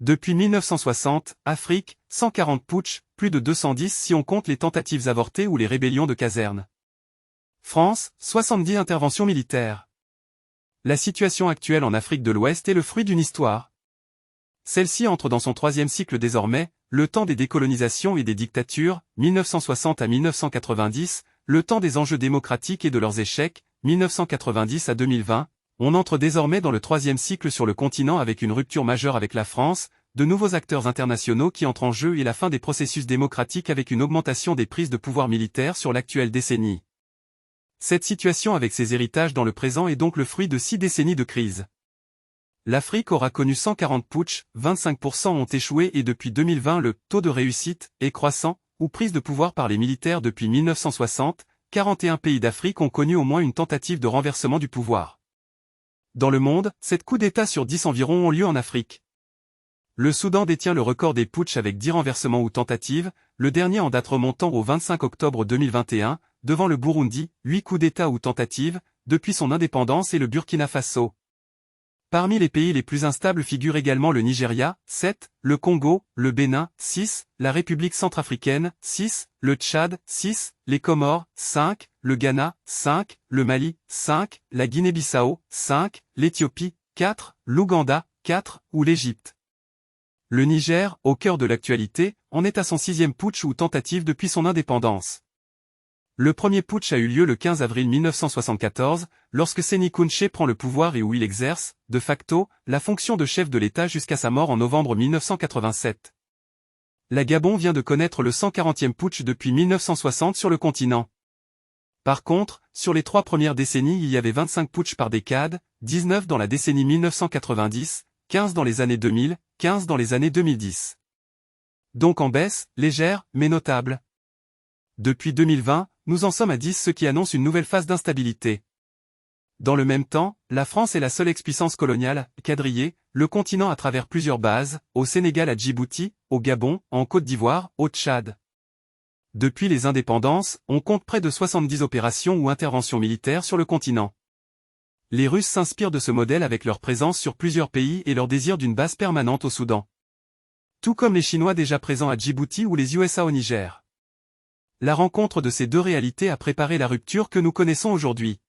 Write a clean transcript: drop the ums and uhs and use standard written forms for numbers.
Depuis 1960, Afrique, 140 putschs, plus de 210 si on compte les tentatives avortées ou les rébellions de caserne. France, 70 interventions militaires. La situation actuelle en Afrique de l'Ouest est le fruit d'une histoire. Celle-ci entre dans son troisième cycle désormais, le temps des décolonisations et des dictatures, 1960 à 1990, le temps des enjeux démocratiques et de leurs échecs, 1990 à 2020, on entre désormais dans le troisième cycle sur le continent avec une rupture majeure avec la France, de nouveaux acteurs internationaux qui entrent en jeu et la fin des processus démocratiques avec une augmentation des prises de pouvoir militaires sur l'actuelle décennie. Cette situation avec ses héritages dans le présent est donc le fruit de 6 décennies de crise. L'Afrique aura connu 140 putschs, 25% ont échoué et depuis 2020 le taux de réussite est croissant, ou prise de pouvoir par les militaires depuis 1960, 41 pays d'Afrique ont connu au moins une tentative de renversement du pouvoir. Dans le monde, 7 coups d'État sur 10 environ ont lieu en Afrique. Le Soudan détient le record des putschs avec 10 renversements ou tentatives, le dernier en date remontant au 25 octobre 2021, devant le Burundi, 8 coups d'État ou tentatives, depuis son indépendance et le Burkina Faso. Parmi les pays les plus instables figurent également le Nigeria, 7, le Congo, le Bénin, 6, la République centrafricaine, 6, le Tchad, 6, les Comores, 5, le Ghana, 5, le Mali, 5, la Guinée-Bissau, 5, l'Éthiopie, 4, l'Ouganda, 4, ou l'Égypte. Le Niger, au cœur de l'actualité, en est à son 6e putsch ou tentative depuis son indépendance. Le premier putsch a eu lieu le 15 avril 1974, lorsque Séni Kountché prend le pouvoir et où il exerce, de facto, la fonction de chef de l'État jusqu'à sa mort en novembre 1987. La Gabon vient de connaître le 140e putsch depuis 1960 sur le continent. Par contre, sur les 3 premières décennies il y avait 25 putschs par décade, 19 dans la décennie 1990, 15 dans les années 2000, 15 dans les années 2010. Donc en baisse, légère, mais notable. Depuis 2020, nous en sommes à 10, ce qui annonce une nouvelle phase d'instabilité. Dans le même temps, la France est la seule ex-puissance coloniale, quadrillée, le continent à travers plusieurs bases, au Sénégal à Djibouti, au Gabon, en Côte d'Ivoire, au Tchad. Depuis les indépendances, on compte près de 70 opérations ou interventions militaires sur le continent. Les Russes s'inspirent de ce modèle avec leur présence sur plusieurs pays et leur désir d'une base permanente au Soudan. Tout comme les Chinois déjà présents à Djibouti ou les USA au Niger. La rencontre de ces deux réalités a préparé la rupture que nous connaissons aujourd'hui.